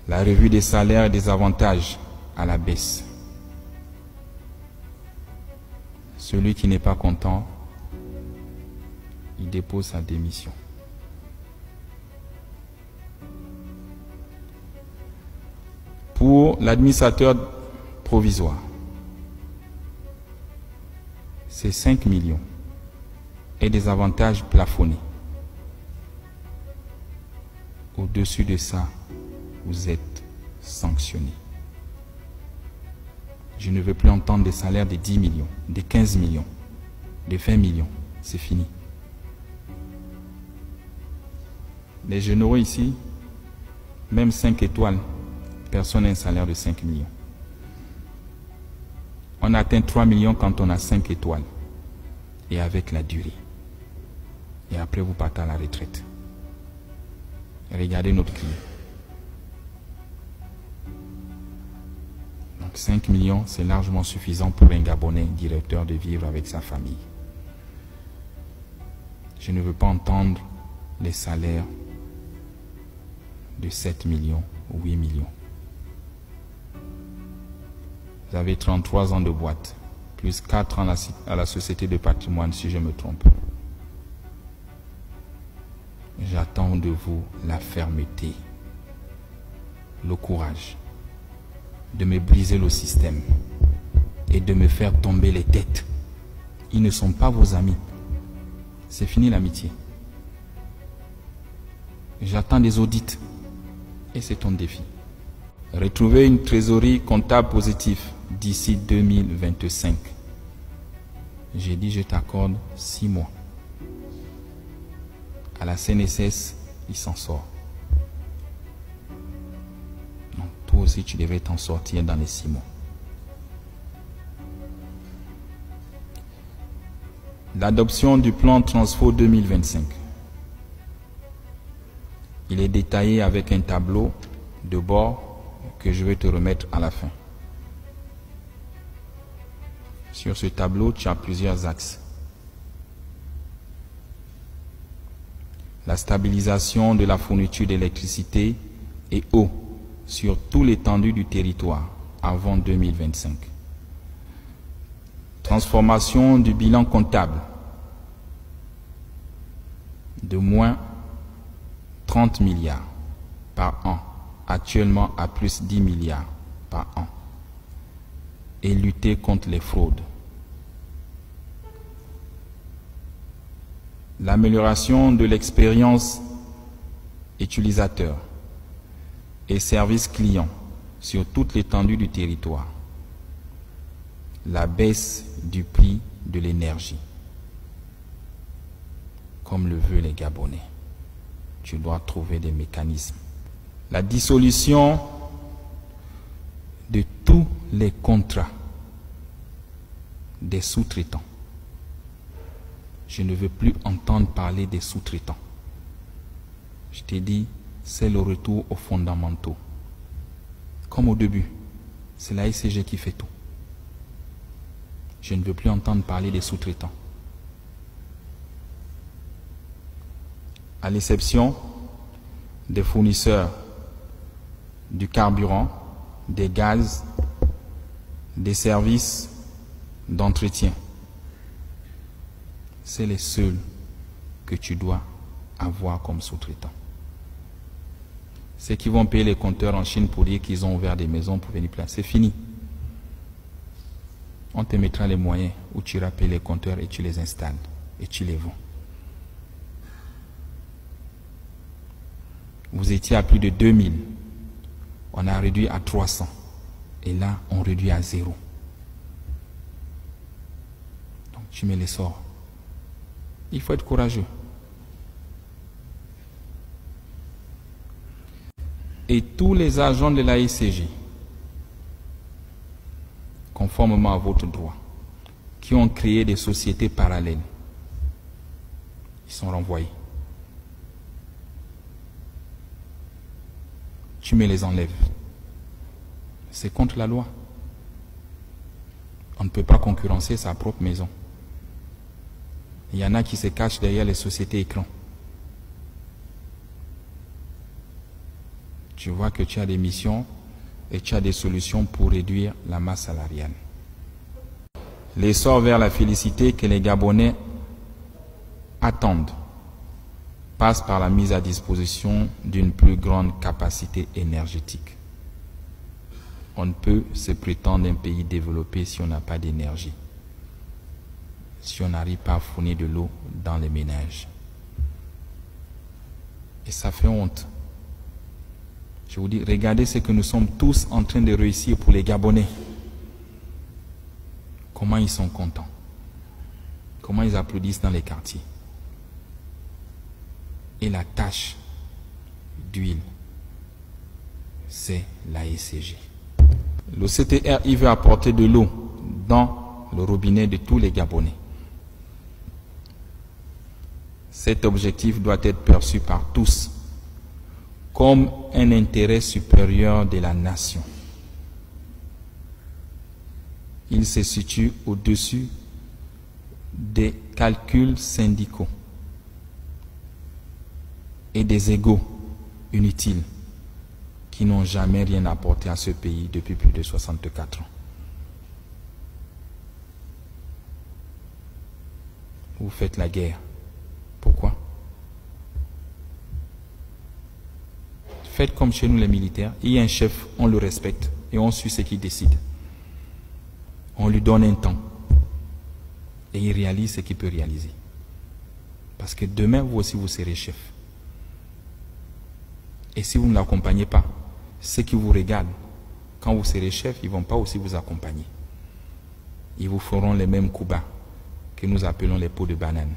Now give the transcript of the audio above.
La revue des salaires et des avantages à la baisse. Celui qui n'est pas content, il dépose sa démission. Pour l'administrateur provisoire, c'est 5 millions et des avantages plafonnés. Au-dessus de ça, vous êtes sanctionné. Je ne veux plus entendre des salaires de 10 millions, de 15 millions, de 20 millions. C'est fini. Les généraux ici, même 5 étoiles, personne n'a un salaire de 5 millions. On atteint 3 millions quand on a 5 étoiles. Et avec la durée. Et après, vous partez à la retraite. Regardez notre client. Donc 5 millions, c'est largement suffisant pour un Gabonais directeur de vivre avec sa famille. Je ne veux pas entendre les salaires de 7 millions ou 8 millions. Vous avez 33 ans de boîte, plus 4 ans à la société de patrimoine, si je me trompe. J'attends de vous la fermeté, le courage de me briser le système et de me faire tomber les têtes. Ils ne sont pas vos amis. C'est fini l'amitié. J'attends des audits et c'est ton défi. Retrouver une trésorerie comptable positive d'ici 2025. J'ai dit je t'accorde 6 mois. À la CNSS, il s'en sort. Donc toi aussi tu devrais t'en sortir dans les 6 mois. L'adoption du plan Transfo 2025. Il est détaillé avec un tableau de bord que je vais te remettre à la fin. Sur ce tableau, tu as plusieurs axes. La stabilisation de la fourniture d'électricité et eau sur tout l'étendue du territoire avant 2025. Transformation du bilan comptable de moins 30 milliards par an, actuellement à plus 10 milliards par an, et lutter contre les fraudes. L'amélioration de l'expérience utilisateur et service client sur toute l'étendue du territoire. La baisse du prix de l'énergie, comme le veulent les Gabonais. Tu dois trouver des mécanismes. La dissolution de tous les contrats des sous-traitants. Je ne veux plus entendre parler des sous-traitants. Je t'ai dit, c'est le retour aux fondamentaux. Comme au début, c'est la ICG qui fait tout. Je ne veux plus entendre parler des sous-traitants. À l'exception des fournisseurs du carburant, des gaz, des services d'entretien. C'est les seuls que tu dois avoir comme sous-traitants. Ceux qui vont payer les compteurs en Chine pour dire qu'ils ont ouvert des maisons pour venir placer, c'est fini. On te mettra les moyens où tu iras payer les compteurs et tu les installes et tu les vends. Vous étiez à plus de 2000. On a réduit à 300. Et là, on réduit à 0. Donc tu mets les sorts. Il faut être courageux. Et tous les agents de la ICG, conformément à votre droit, qui ont créé des sociétés parallèles, ils sont renvoyés. Tu me les enlèves. C'est contre la loi. On ne peut pas concurrencer sa propre maison. Il y en a qui se cachent derrière les sociétés écrans. Je vois que tu as des missions et tu as des solutions pour réduire la masse salariale. L'essor vers la félicité que les Gabonais attendent passe par la mise à disposition d'une plus grande capacité énergétique. On ne peut se prétendre un pays développé si on n'a pas d'énergie, si on n'arrive pas à fournir de l'eau dans les ménages. Et ça fait honte. Je vous dis, regardez ce que nous sommes tous en train de réussir pour les Gabonais. Comment ils sont contents. Comment ils applaudissent dans les quartiers. Et la tâche d'huile, c'est la ECG. Le CTR, il veut apporter de l'eau dans le robinet de tous les Gabonais. Cet objectif doit être perçu par tous comme un intérêt supérieur de la nation. Il se situe au-dessus des calculs syndicaux et des égos inutiles qui n'ont jamais rien apporté à ce pays depuis plus de 64 ans. Vous faites la guerre. Pourquoi? Faites comme chez nous les militaires. Il y a un chef, on le respecte et on suit ce qu'il décide. On lui donne un temps et il réalise ce qu'il peut réaliser. Parce que demain, vous aussi, vous serez chef. Et si vous ne l'accompagnez pas, ceux qui vous regardent, quand vous serez chef, ils ne vont pas aussi vous accompagner. Ils vous feront les mêmes coups bas que nous appelons les pots de banane.